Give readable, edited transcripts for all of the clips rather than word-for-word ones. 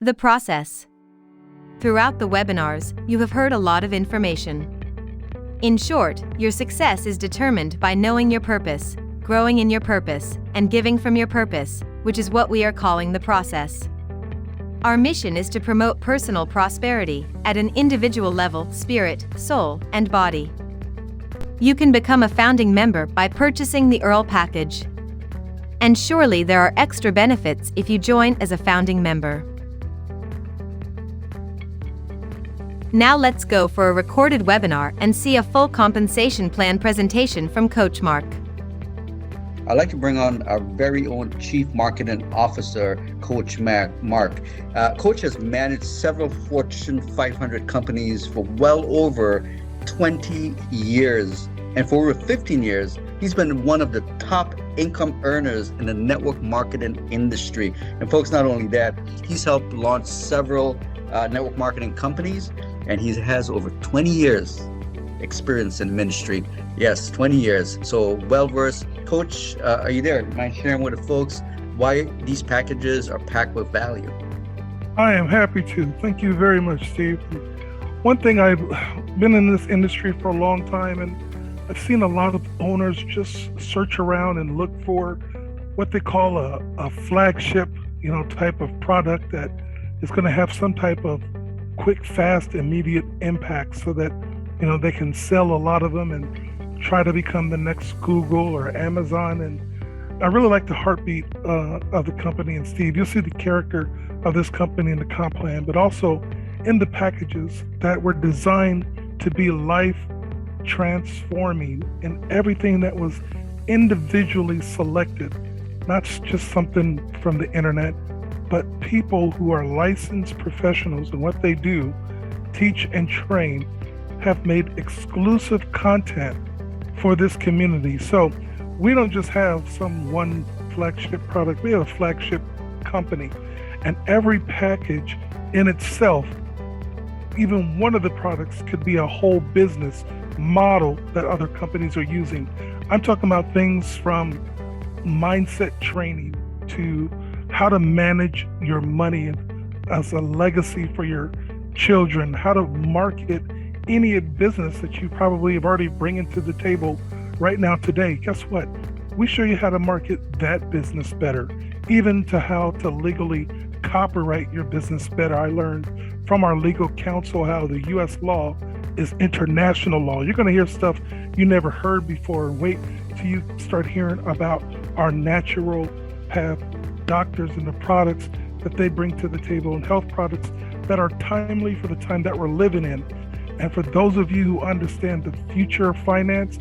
The process. Throughout the webinars, you have heard a lot of information. In short, your success is determined by knowing your purpose, growing in your purpose, and giving from your purpose, which is what we are calling the process. Our mission is to promote personal prosperity at an individual level, spirit, soul, and body. You can become a founding member by purchasing the Earl package. And surely there are extra benefits if you join as a founding member. Now let's go for a recorded webinar and see a full compensation plan presentation from Coach Marc. I'd like to bring on our very own Chief Marketing Officer, Coach Marc. Coach has managed several Fortune 500 companies for well over 20 years. And for over 15 years, he's been one of the top income earners in the network marketing industry. And folks, not only that, he's helped launch several network marketing companies, and he has over 20 years experience in ministry. Yes, 20 years. So well-versed. Coach, are you there? Mind sharing with the folks why these packages are packed with value? I am happy to. Thank you very much, Steve. One thing, I've been in this industry for a long time, and I've seen a lot of owners just search around and look for what they call a flagship, type of product that is going to have some type of quick, fast, immediate impact so that, they can sell a lot of them and try to become the next Google or Amazon. And I really like the heartbeat of the company. And Steve, you'll see the character of this company in the comp plan, but also in the packages that were designed to be life transforming, and everything that was individually selected, not just something from the internet, but people who are licensed professionals in what they do, teach and train, have made exclusive content for this community. So we don't just have some one flagship product, we have a flagship company, and every package in itself, even one of the products, could be a whole business model that other companies are using. I'm talking about things from mindset training to how to manage your money as a legacy for your children, how to market any business that you probably have already bringing to the table right now today. Guess what? We show you how to market that business better, even to how to legally copyright your business better. I learned from our legal counsel how the U.S. law is international law. You're going to hear stuff you never heard before. Wait till you start hearing about our natural path doctors and the products that they bring to the table, and health products that are timely for the time that we're living in. And for those of you who understand the future of finance,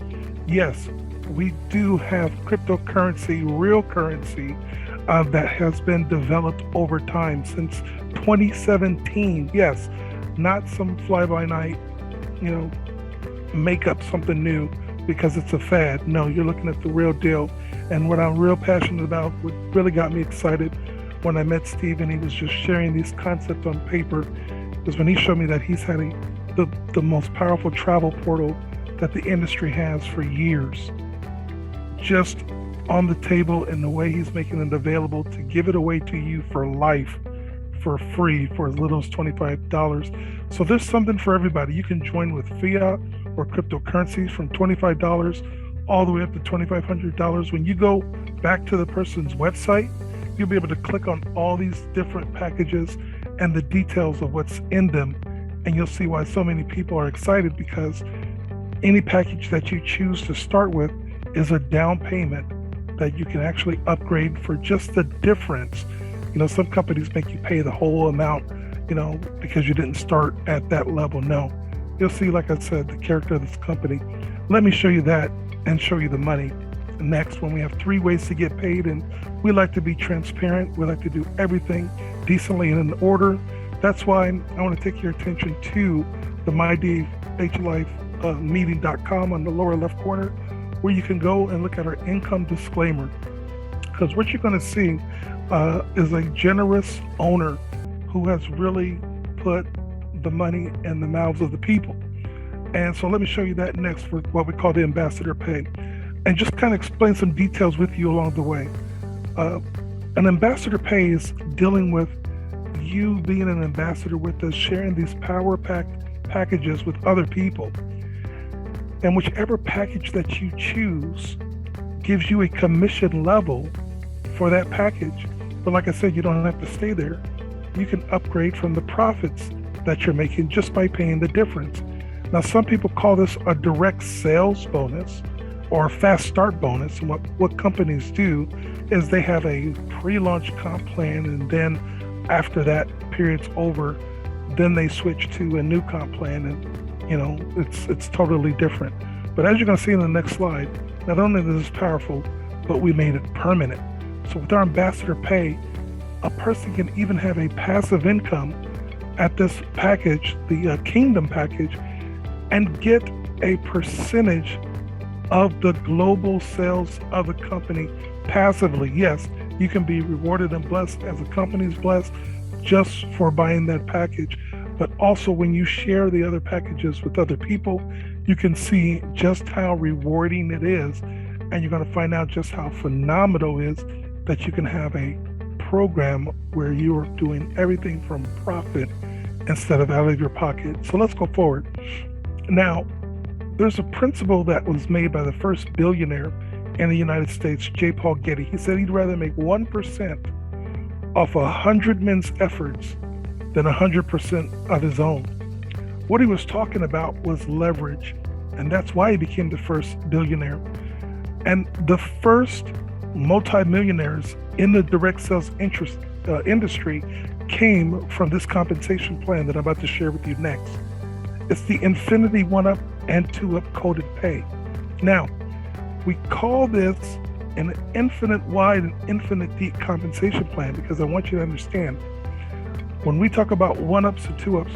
yes, we do have cryptocurrency, real currency, that has been developed over time since 2017. Yes, not some fly-by-night, make up something new because it's a fad. No, you're looking at the real deal. And what I'm real passionate about, what really got me excited when I met Steve and he was just sharing these concepts on paper, was when he showed me that he's had the most powerful travel portal that the industry has for years, just on the table, in the way he's making it available to give it away to you for life, for free, for as little as $25. So there's something for everybody. You can join with fiat or cryptocurrencies from $25 all the way up to $2,500. When you go back to the person's website, you'll be able to click on all these different packages and the details of what's in them. And you'll see why so many people are excited, because any package that you choose to start with is a down payment that you can actually upgrade for just the difference. Some companies make you pay the whole amount, because you didn't start at that level. No, you'll see, like I said, the character of this company. Let me show you that and show you the money next, when we have 3 ways to get paid. And we like to be transparent. We like to do everything decently and in order. That's why I want to take your attention to the MyDHLife meeting.com on the lower left corner, where you can go and look at our income disclaimer. Because what you're going to see is a generous owner who has really put the money in the mouths of the people. And so let me show you that next, for what we call the ambassador pay, and just kind of explain some details with you along the way. An ambassador pay is dealing with you being an ambassador with us, sharing these power packages with other people. And whichever package that you choose gives you a commission level for that package. But like I said, you don't have to stay there. You can upgrade from the profits that you're making just by paying the difference. Now, some people call this a direct sales bonus or a fast start bonus. And what companies do is they have a pre-launch comp plan, and then after that period's over, then they switch to a new comp plan, and it's totally different. But as you're going to see in the next slide, not only is this powerful, but we made it permanent. So with our ambassador pay, a person can even have a passive income at this package, the Kingdom package, and get a percentage of the global sales of the company passively. Yes, you can be rewarded and blessed as a company's blessed just for buying that package. But also when you share the other packages with other people, you can see just how rewarding it is. And you're going to find out just how phenomenal it is that you can have a program where you are doing everything from profit instead of out of your pocket. So let's go forward. Now, there's a principle that was made by the first billionaire in the United States, J. Paul Getty. He said he'd rather make 1% off 100 men's efforts than 100% of his own. What he was talking about was leverage, and that's why he became the first billionaire. And the first multimillionaires in the direct sales industry came from this compensation plan that I'm about to share with you next. It's the Infinity 1-Up and 2-Up coded pay. Now, we call this an infinite wide and infinite deep compensation plan because I want you to understand, when we talk about 1-Ups and 2-Ups,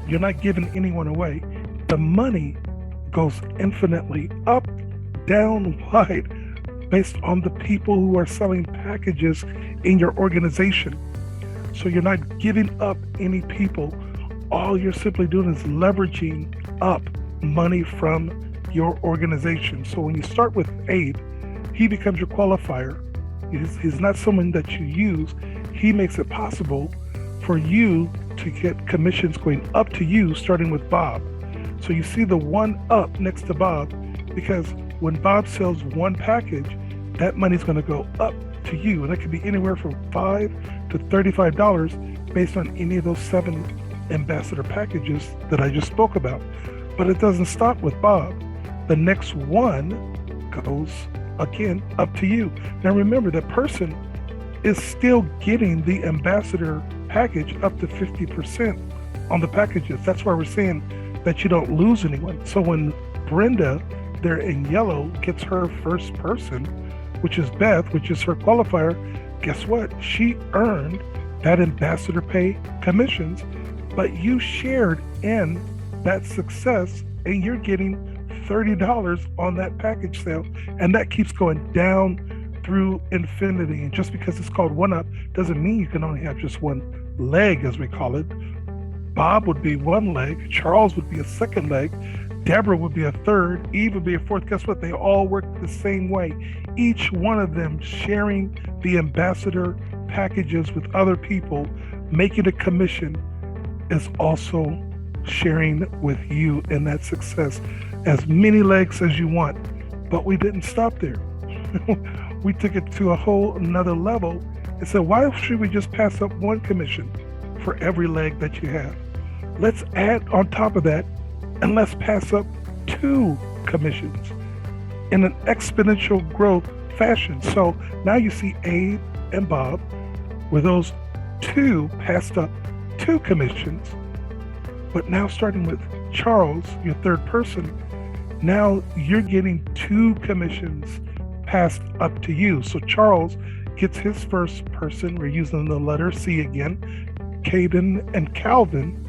you're not giving anyone away. The money goes infinitely up, down, wide, based on the people who are selling packages in your organization. So you're not giving up any people. All you're simply doing is leveraging up money from your organization. So when you start with Abe, he becomes your qualifier. He's not someone that you use. He makes it possible for you to get commissions going up to you, starting with Bob. So you see the 1-Up next to Bob, because when Bob sells one package, that money's going to go up to you. And it could be anywhere from $5 to $35 based on any of those 7 ambassador packages that I just spoke about. But it doesn't stop with Bob. The next one goes again up to you. Now remember, the person is still getting the ambassador package up to 50% on the packages. That's why we're saying that you don't lose anyone. So when Brenda, there in yellow, gets her first person, which is Beth, which is her qualifier, guess what? She earned that ambassador pay commissions, but you shared in that success and you're getting $30 on that package sale. And that keeps going down through infinity. And just because it's called 1-Up doesn't mean you can only have just one leg, as we call it. Bob would be one leg, Charles would be a second leg, Deborah would be a third, Eve would be a fourth. Guess what? They all work the same way. Each one of them sharing the ambassador packages with other people, making a commission, is also sharing with you in that success. As many legs as you want. But we didn't stop there. We took it to a whole another level and said, why should we just pass up one commission for every leg that you have? Let's add on top of that, and let's pass up 2 commissions in an exponential growth fashion. So now you see Abe and Bob with those 2 passed up 2 commissions. But now starting with Charles, your third person, now you're getting 2 commissions passed up to you. So Charles gets his first person. We're using the letter C again, Caden and Calvin.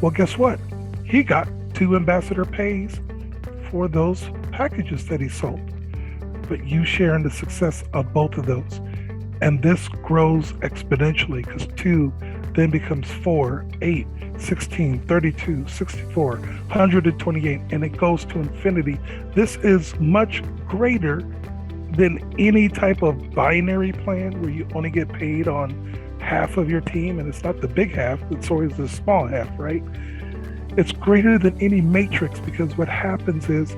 Well, guess what? He got 2 ambassador pays for those packages that he sold. But you share in the success of both of those. And this grows exponentially because 2 then becomes 4, 8, 16, 32, 64, 128, and it goes to infinity. This is much greater than any type of binary plan where you only get paid on half of your team, and it's not the big half, it's always the small half, right? It's greater than any matrix, because what happens is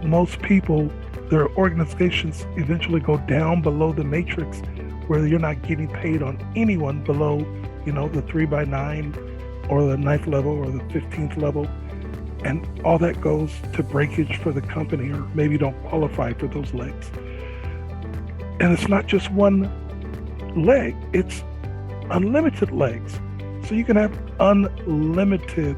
most people, their organizations eventually go down below the matrix, where you're not getting paid on anyone below, the 3x9 or the 9th level or the 15th level. And all that goes to breakage for the company, or maybe you don't qualify for those legs. And it's not just one leg, it's unlimited legs. So you can have unlimited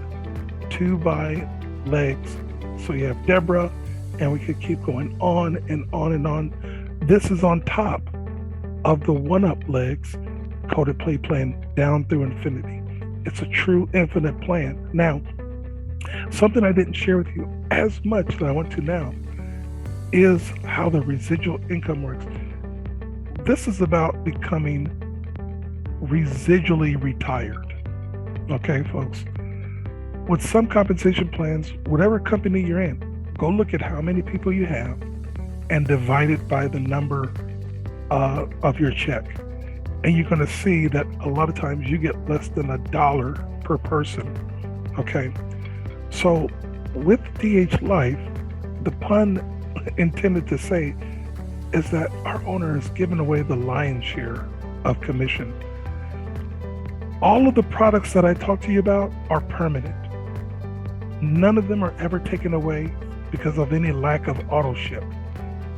2x legs. So you have Deborah, and we could keep going on and on and on. This is on top of the 1-up legs, coded play plan down through infinity. It's a true infinite plan. Now, something I didn't share with you as much that I want to now is how the residual income works. This is about becoming residually retired. Okay, folks. With some compensation plans, whatever company you're in, go look at how many people you have and divide it by the number of your check. And you're going to see that a lot of times you get less than $1 per person. Okay. So with DHLife, the pun intended to say is that our owner has given away the lion's share of commission. All of the products that I talk to you about are permanent. None of them are ever taken away because of any lack of auto ship.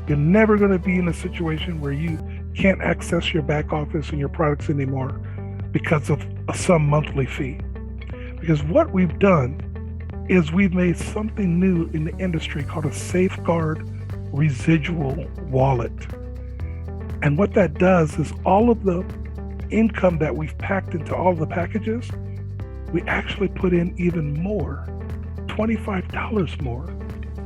You're never going to be in a situation where you can't access your back office and your products anymore because of some monthly fee. Because what we've done is we've made something new in the industry called a safeguard residual wallet. And what that does is all of the income that we've packed into all the packages, we actually put in even more, $25 more,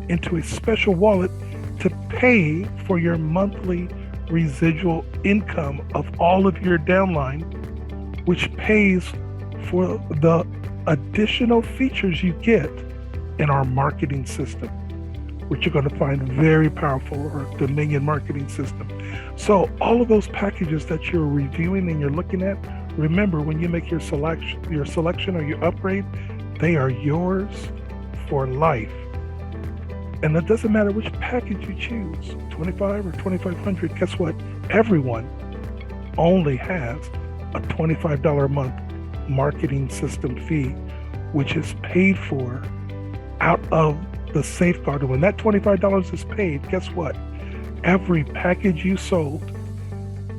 into a special wallet to pay for your monthly residual income of all of your downline, which pays for the additional features you get in our marketing system, which you're going to find very powerful, our Dominion marketing system. So all of those packages that you're reviewing and you're looking at, remember, when you make your selection or your upgrade, they are yours for life. And it doesn't matter which package you choose, 25 or 2500, guess what? Everyone only has a $25 a month marketing system fee, which is paid for out of the safeguard. And when that $25 is paid, guess what? Every package you sold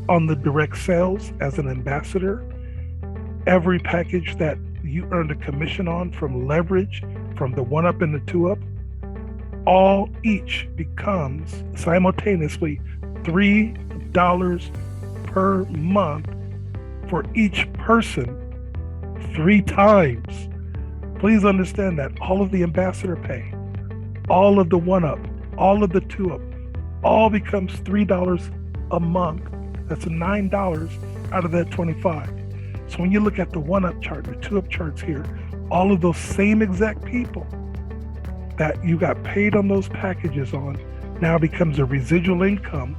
on the direct sales as an ambassador, every package that you earned a commission on from leverage, from the 1-up and the 2-up, all each becomes simultaneously $3 per month for each person 3 times. Please understand that all of the ambassador pay, all of the 1-up, all of the 2-up, all becomes $3 a month. That's $9 out of that 25. So when you look at the 1-up chart, the 2-up charts here, all of those same exact people that you got paid on those packages on now becomes a residual income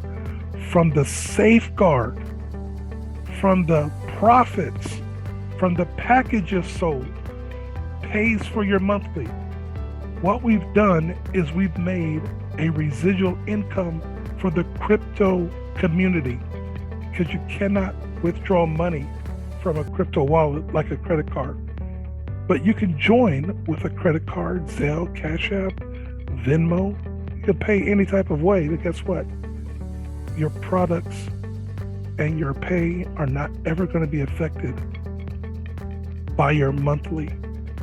from the safeguard, from the profits, from the packages sold, pays for your monthly. What we've done is we've made a residual income for the crypto community, because you cannot withdraw money from a crypto wallet like a credit card. But you can join with a credit card, Zelle, Cash App, Venmo. You can pay any type of way, but guess what? Your products and your pay are not ever going to be affected by your monthly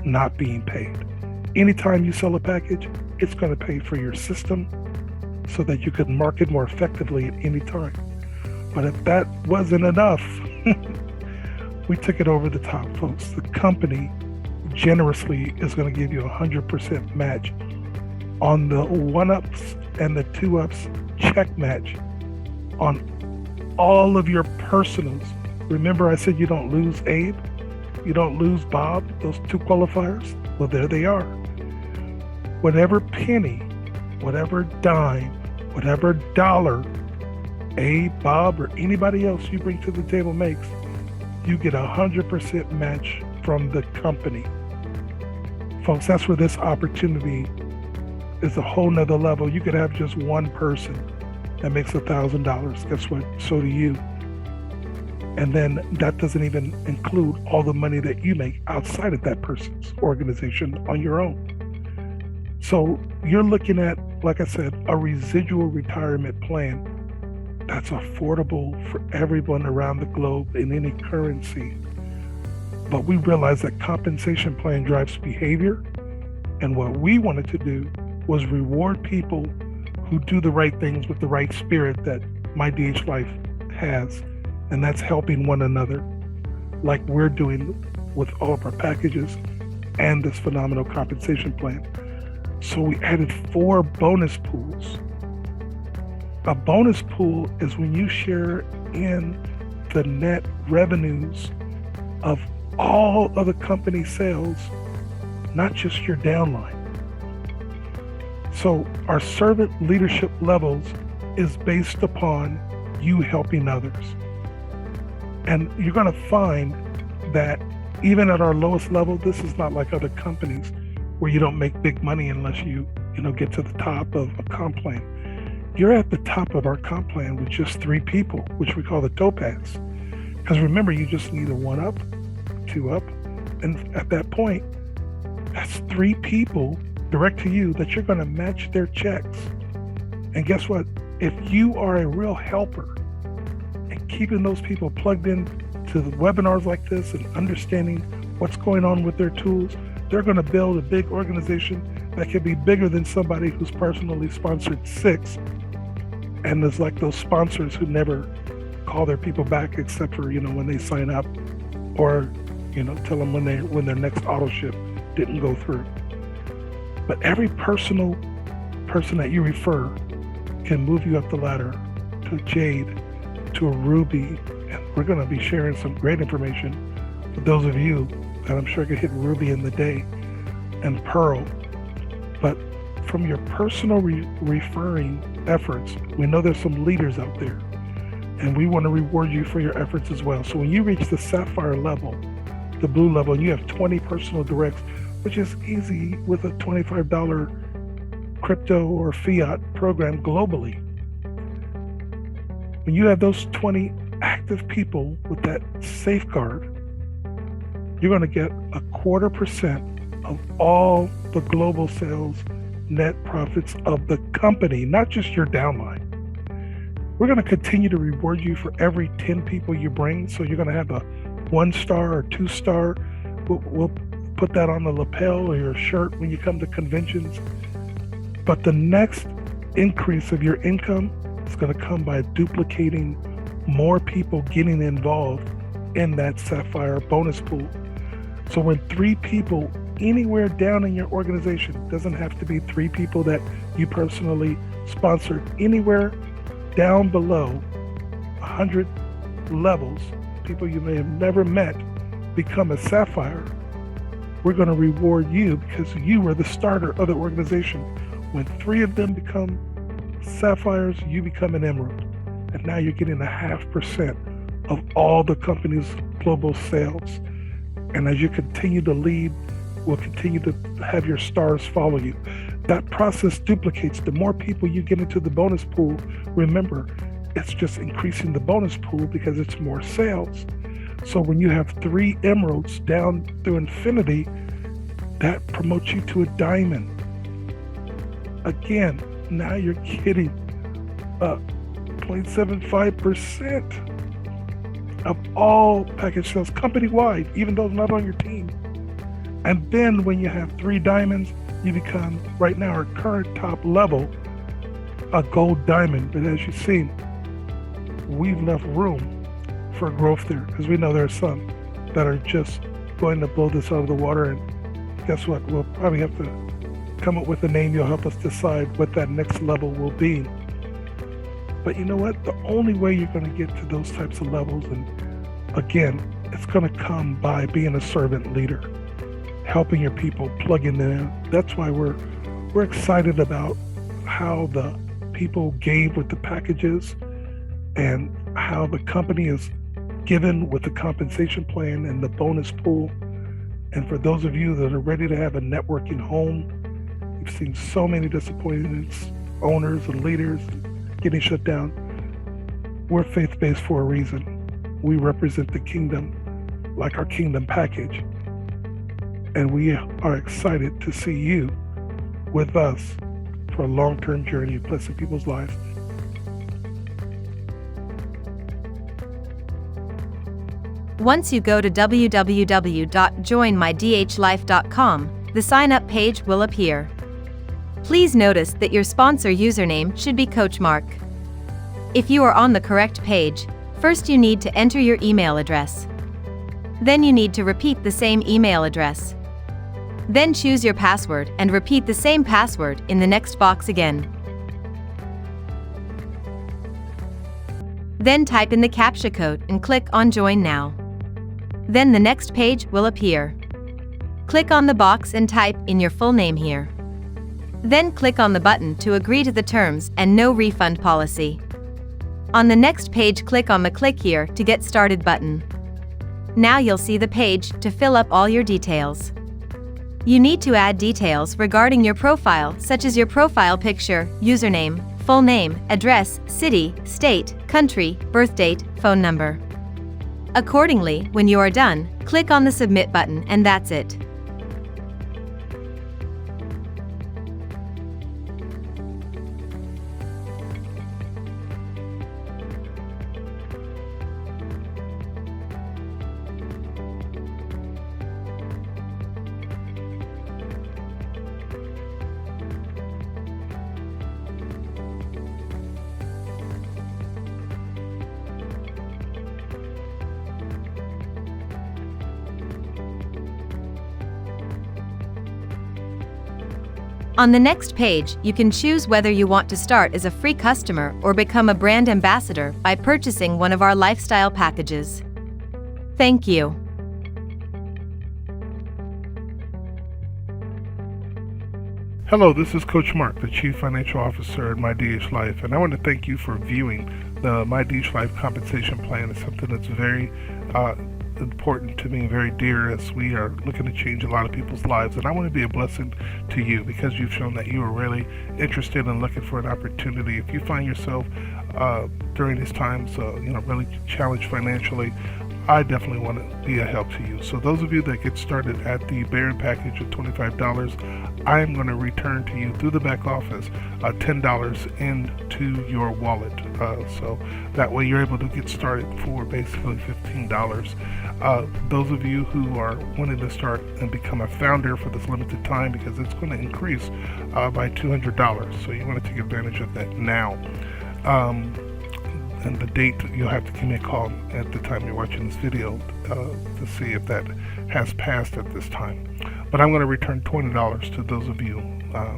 not being paid. Anytime you sell a package, it's going to pay for your system so that you can market more effectively at any time. But if that wasn't enough, we took it over the top, folks. The company generously is going to give you 100% match on the 1-ups and the 2-ups check match on all of your personals. Remember I said you don't lose Abe, you don't lose Bob, those 2 qualifiers? Well, there they are. Whatever penny, whatever dime, whatever dollar Abe, Bob, or anybody else you bring to the table makes, you get 100% match from the company. Folks, that's where this opportunity is a whole nother level. You could have just one person that makes $1,000. Guess what? So do you. And then that doesn't even include all the money that you make outside of that person's organization on your own. So you're looking at, like I said, a residual retirement plan that's affordable for everyone around the globe in any currency. But we realize that compensation plan drives behavior. And what we wanted to do was reward people who do the right things with the right spirit that MyDHLife has. And that's helping one another like we're doing with all of our packages and this phenomenal compensation plan. So we added 4 bonus pools. A bonus pool is when you share in the net revenues of all of the company sales, not just your downline. So our servant leadership levels is based upon you helping others. And you're going to find that even at our lowest level, this is not like other companies where you don't make big money unless you get to the top of a comp plan. You're at the top of our comp plan with just 3 people, which we call the topaz. Because remember, you just need a 1 up, 2 up. And at that point, that's 3 people direct to you that you're going to match their checks. And guess what? If you are a real helper, keeping those people plugged in to the webinars like this and understanding what's going on with their tools, they're going to build a big organization that can be bigger than somebody who's personally sponsored 6. And it's like those sponsors who never call their people back except for, when they sign up, or, tell them when their next auto ship didn't go through. But every personal person that you refer can move you up the ladder to Jade, to a Ruby, and we're going to be sharing some great information for those of you that I'm sure could hit Ruby in the day, and Pearl. But from your personal referring efforts, we know there's some leaders out there, and we want to reward you for your efforts as well. So when you reach the Sapphire level, the blue level, and you have 20 personal directs, which is easy with a $25 crypto or fiat program globally. When you have those 20 active people with that safeguard, you're going to get 0.25% of all the global sales net profits of the company, not just your downline. We're going to continue to reward you for every 10 people you bring. So you're going to have a 1-star or 2-star. We'll put that on the lapel or your shirt when you come to conventions. But the next increase of your income is going to come by duplicating more people getting involved in that Sapphire bonus pool. So when 3 people anywhere down in your organization, doesn't have to be 3 people that you personally sponsored, anywhere down below 100 levels, people you may have never met become a Sapphire, we're going to reward you because you were the starter of the organization. When 3 of them become Sapphires, you become an Emerald. And now you're getting 0.5% of all the company's global sales. And as you continue to lead, we'll continue to have your stars follow you. That process duplicates. The more people you get into the bonus pool, remember, it's just increasing the bonus pool because it's more sales. So when you have 3 emeralds down through infinity, that promotes you to a diamond. Again, now you're getting 0.75% of all package sales company-wide, even those not on your team. And then when you have 3 diamonds, you become, right now, our current top level, a gold diamond. But as you've seen, we've left room for growth there because we know there are some that are just going to blow this out of the water. And guess what? We'll probably have to come up with a name. You'll help us decide what that next level will be. But you know what? The only way you're going to get to those types of levels, and again, it's going to come by being a servant leader, helping your people, plugging them in. That's why we're excited about how the people gave with the packages and how the company is given with the compensation plan and the bonus pool. And for those of you that are ready to have a networking home, you've seen so many disappointments, owners and leaders getting shut down. We're faith-based for a reason. We represent the kingdom like our kingdom package. And we are excited to see you with us for a long-term journey of blessing people's lives. Once you go to www.joinmydhlife.com, the sign-up page will appear. Please notice that your sponsor username should be Coach Marc. If you are on the correct page, first you need to enter your email address. Then you need to repeat the same email address. Then choose your password and repeat the same password in the next box again. Then type in the CAPTCHA code and click on Join Now. Then the next page will appear. Click on the box and type in your full name here. Then click on the button to agree to the terms and no refund policy. On the next page, click on the Click Here to Get Started button. Now you'll see the page to fill up all your details. You need to add details regarding your profile, such as your profile picture, username, full name, address, city, state, country, birth date, phone number. Accordingly, when you are done, click on the Submit button and that's it. On the next page, you can choose whether you want to start as a free customer or become a brand ambassador by purchasing one of our lifestyle packages. Thank you. Hello, this is Coach Marc, the Chief Financial Officer at MyDHLife, and I want to thank you for viewing the MyDHLife compensation plan. It's something that's very important to me, very dear, as we are looking to change a lot of people's lives. And I want to be a blessing to you because you've shown that you are really interested in looking for an opportunity. If you find yourself during these times, really challenged financially, I definitely want to be a help to you. So those of you that get started at the Baron package of $25, I am going to return to you through the back office $10 into your wallet. So that way you're able to get started for basically $15. Those of you who are wanting to start and become a founder for this limited time, because it's going to increase by $200. So you want to take advantage of that now. And the date, you'll have to give me a call at the time you're watching this video to see if that has passed at this time. But I'm going to return $20 to those of you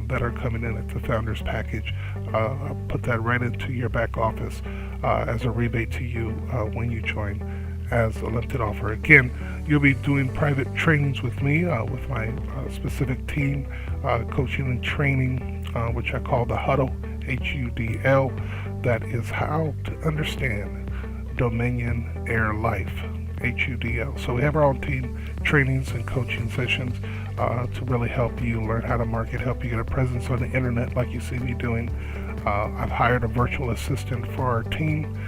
that are coming in at the Founders Package. I'll put that right into your back office as a rebate to you when you join as a limited offer. Again, you'll be doing private trainings with me, with my specific team, coaching and training, which I call the Huddle, HUDL. That is how to understand Dominion Heir Life, HUDL. So we have our own team trainings and coaching sessions to really help you learn how to market, help you get a presence on the internet like you see me doing. I've hired a virtual assistant for our team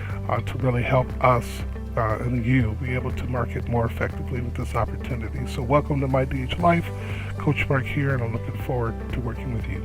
to really help us and you be able to market more effectively with this opportunity. So welcome to MyDHLife. Coach Marc here, and I'm looking forward to working with you.